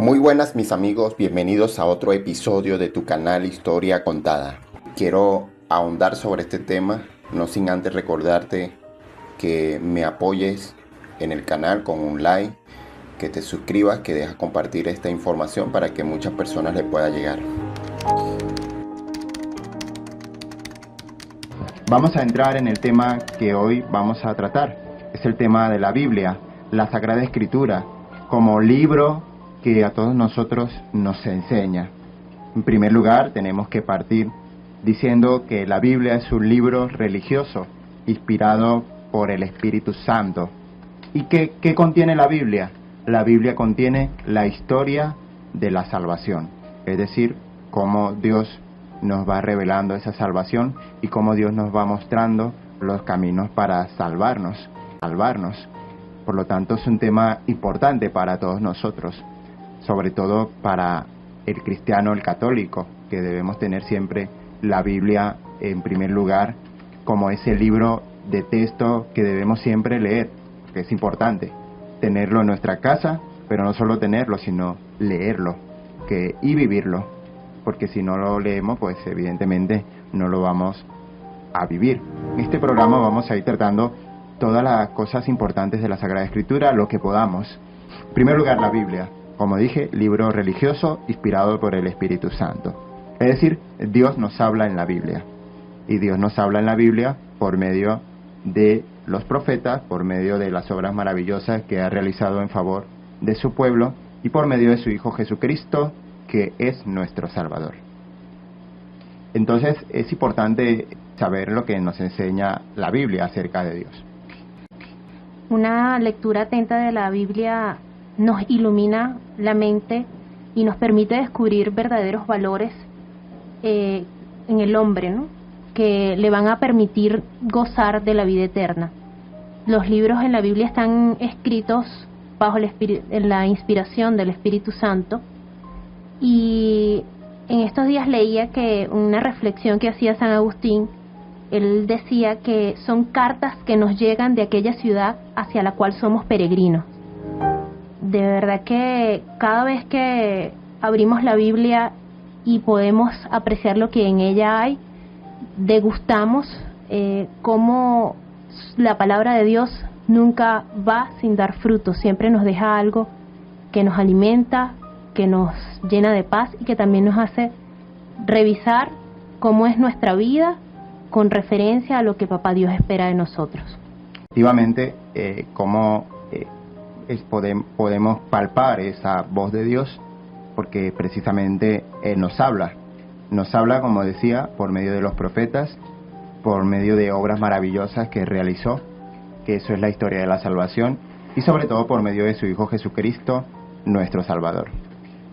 Muy buenas mis amigos, bienvenidos a otro episodio de tu canal Historia Contada. Quiero ahondar sobre este tema, no sin antes recordarte que me apoyes en el canal con un like, que te suscribas, que dejes compartir esta información para que muchas personas le pueda llegar. Vamos a entrar en el tema que hoy vamos a tratar. Es el tema de la Biblia, la Sagrada Escritura, como libro que a todos nosotros nos enseña. En primer lugar, tenemos que partir diciendo que la Biblia es un libro religioso, inspirado por el Espíritu Santo. ¿Y qué contiene la Biblia? La Biblia contiene la historia de la salvación, es decir, cómo Dios nos va revelando esa salvación y cómo Dios nos va mostrando los caminos para salvarnos. Por lo tanto, es un tema importante para todos nosotros, sobre todo para el cristiano, el católico, que debemos tener siempre la Biblia en primer lugar como ese libro de texto que debemos siempre leer, que es importante tenerlo en nuestra casa, pero no solo tenerlo, sino leerlo y vivirlo, porque si no lo leemos, pues evidentemente no lo vamos a vivir. En este programa vamos a ir tratando todas las cosas importantes de la Sagrada Escritura, lo que podamos. En primer lugar, la Biblia, como dije, libro religioso inspirado por el Espíritu Santo. Es decir, Dios nos habla en la Biblia. Y Dios nos habla en la Biblia por medio de los profetas, por medio de las obras maravillosas que ha realizado en favor de su pueblo y por medio de su Hijo Jesucristo, que es nuestro Salvador. Entonces, es importante saber lo que nos enseña la Biblia acerca de Dios. Una lectura atenta de la Biblia nos ilumina la mente y nos permite descubrir verdaderos valores en el hombre, ¿no?, que le van a permitir gozar de la vida eterna. Los libros en la Biblia están escritos bajo la inspiración del Espíritu Santo, y en estos días leía que una reflexión que hacía San Agustín, él decía que son cartas que nos llegan de aquella ciudad hacia la cual somos peregrinos. De verdad que cada vez que abrimos la Biblia y podemos apreciar lo que en ella hay, degustamos cómo la palabra de Dios nunca va sin dar fruto, siempre nos deja algo que nos alimenta, que nos llena de paz y que también nos hace revisar cómo es nuestra vida con referencia a lo que Papá Dios espera de nosotros. Efectivamente, podemos palpar esa voz de Dios, porque precisamente Él nos habla, como decía, por medio de los profetas, por medio de obras maravillosas que realizó, que eso es la historia de la salvación, y sobre todo por medio de su Hijo Jesucristo, nuestro Salvador.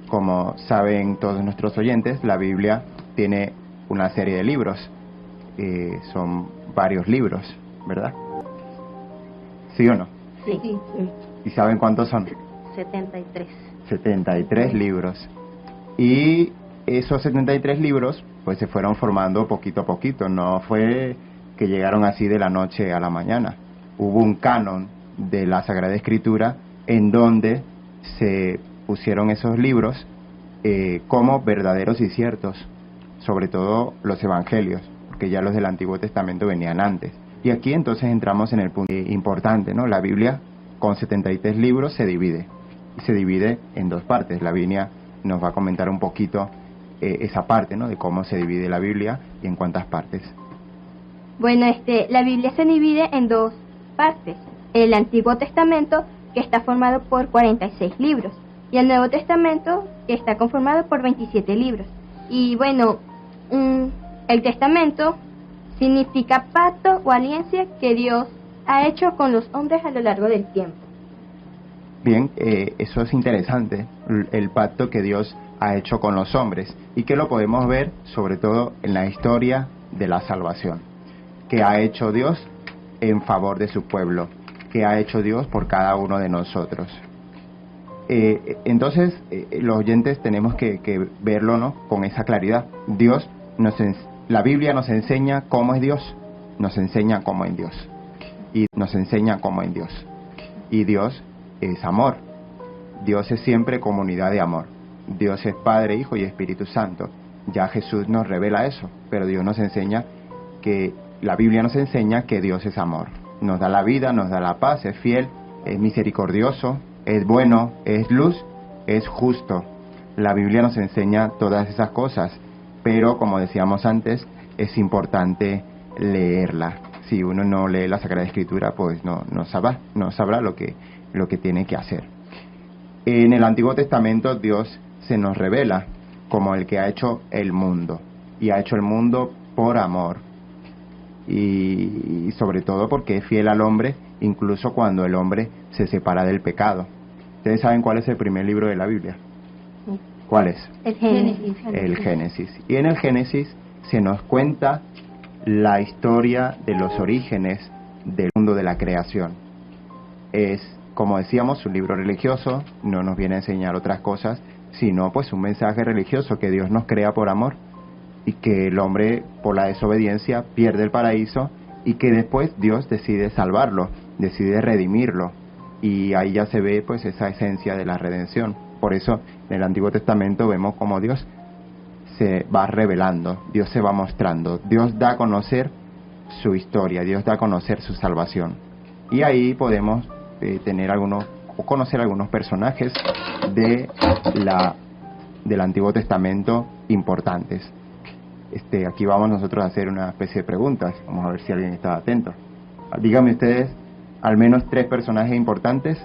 Como saben todos nuestros oyentes, la Biblia tiene una serie de libros, son varios libros, ¿verdad? ¿Sí o no? Sí. ¿Y saben cuántos son? 73. 73 libros. Y esos 73 libros pues se fueron formando poquito a poquito, no fue que llegaron así de la noche a la mañana. Hubo un canon de la Sagrada Escritura en donde se pusieron esos libros como verdaderos y ciertos, sobre todo los evangelios, porque ya los del Antiguo Testamento venían antes. Y aquí entonces entramos en el punto importante, ¿no? La Biblia con 73 libros se divide en dos partes. Lavinia nos va a comentar un poquito esa parte, ¿no?, de cómo se divide la Biblia y en cuántas partes. Bueno, la Biblia se divide en dos partes. El Antiguo Testamento, que está formado por 46 libros, y el Nuevo Testamento, que está conformado por 27 libros. Y bueno, el Testamento significa pacto o alianza que Dios ha hecho con los hombres a lo largo del tiempo. Bien, eso es interesante, el pacto que Dios ha hecho con los hombres, y que lo podemos ver sobre todo en la historia de la salvación, que ha hecho Dios en favor de su pueblo, que ha hecho Dios por cada uno de nosotros. Entonces, los oyentes tenemos que verlo, ¿no?, con esa claridad. La Biblia nos enseña cómo es Dios, nos enseña cómo es Dios, y nos enseña cómo es Dios. Y Dios es amor. Dios es siempre comunidad de amor. Dios es Padre, Hijo y Espíritu Santo. Ya Jesús nos revela eso, pero Dios nos enseña que, la Biblia nos enseña que Dios es amor. Nos da la vida, nos da la paz, es fiel, es misericordioso, es bueno, es luz, es justo. La Biblia nos enseña todas esas cosas, pero como decíamos antes, es importante leerla. Si uno no lee la Sagrada Escritura, pues no sabrá lo que tiene que hacer. En el Antiguo Testamento Dios se nos revela como el que ha hecho el mundo, y ha hecho el mundo por amor, y sobre todo porque es fiel al hombre, incluso cuando el hombre se separa del pecado. ¿Ustedes saben cuál es el primer libro de la Biblia? ¿Cuál es? El Génesis. El Génesis. Y en el Génesis se nos cuenta la historia de los orígenes del mundo, de la creación. Es, como decíamos, un libro religioso, no nos viene a enseñar otras cosas, sino pues un mensaje religioso, que Dios nos crea por amor y que el hombre, por la desobediencia, pierde el paraíso, y que después Dios decide salvarlo, decide redimirlo, y ahí ya se ve pues esa esencia de la redención. Por eso en el Antiguo Testamento vemos cómo Dios se va revelando, Dios se va mostrando, Dios da a conocer su historia, Dios da a conocer su salvación. Y ahí podemos conocer algunos personajes del Antiguo Testamento importantes. Aquí vamos nosotros a hacer una especie de preguntas. Vamos a ver si alguien está atento. Díganme ustedes al menos 3 personajes importantes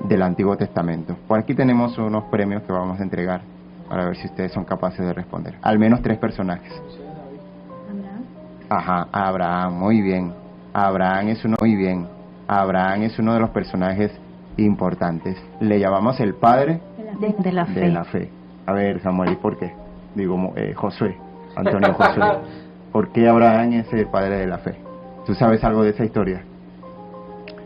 del Antiguo Testamento. Por aquí tenemos unos premios que vamos a entregar para ver si ustedes son capaces de responder. Al menos 3 personajes. Ajá, Abraham, muy bien. Abraham es uno de los personajes importantes. Le llamamos el padre de la fe. De la fe. A ver, Samuel, ¿y por qué? Digo, Josué, Antonio Josué. ¿Por qué Abraham es el padre de la fe? ¿Tú sabes algo de esa historia?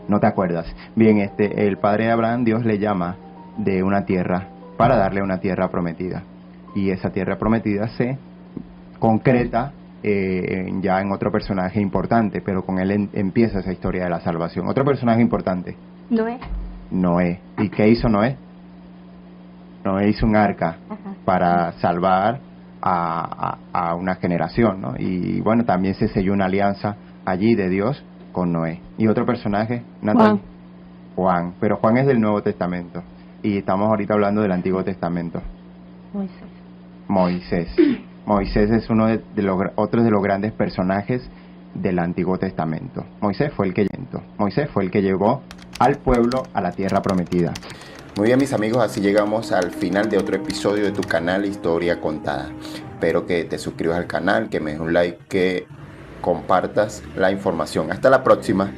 ¿No te acuerdas? Bien, el padre de Abraham, Dios le llama de una tierra para darle una tierra prometida. Y esa tierra prometida se concreta ya en otro personaje importante, pero con él empieza esa historia de la salvación. Otro personaje importante. Noé. ¿Y qué hizo Noé? Noé hizo un arca. Ajá. Para salvar a una generación, ¿no? Y bueno, también se selló una alianza allí de Dios con Noé. ¿Y otro personaje? Natalie. Juan. Pero Juan es del Nuevo Testamento. Y estamos ahorita hablando del Antiguo Testamento. Moisés es otro de los grandes personajes del Antiguo Testamento. Moisés fue el que llevó al pueblo a la tierra prometida. Muy bien, mis amigos, así llegamos al final de otro episodio de tu canal Historia Contada. Espero que te suscribas al canal, que me des un like, que compartas la información. Hasta la próxima.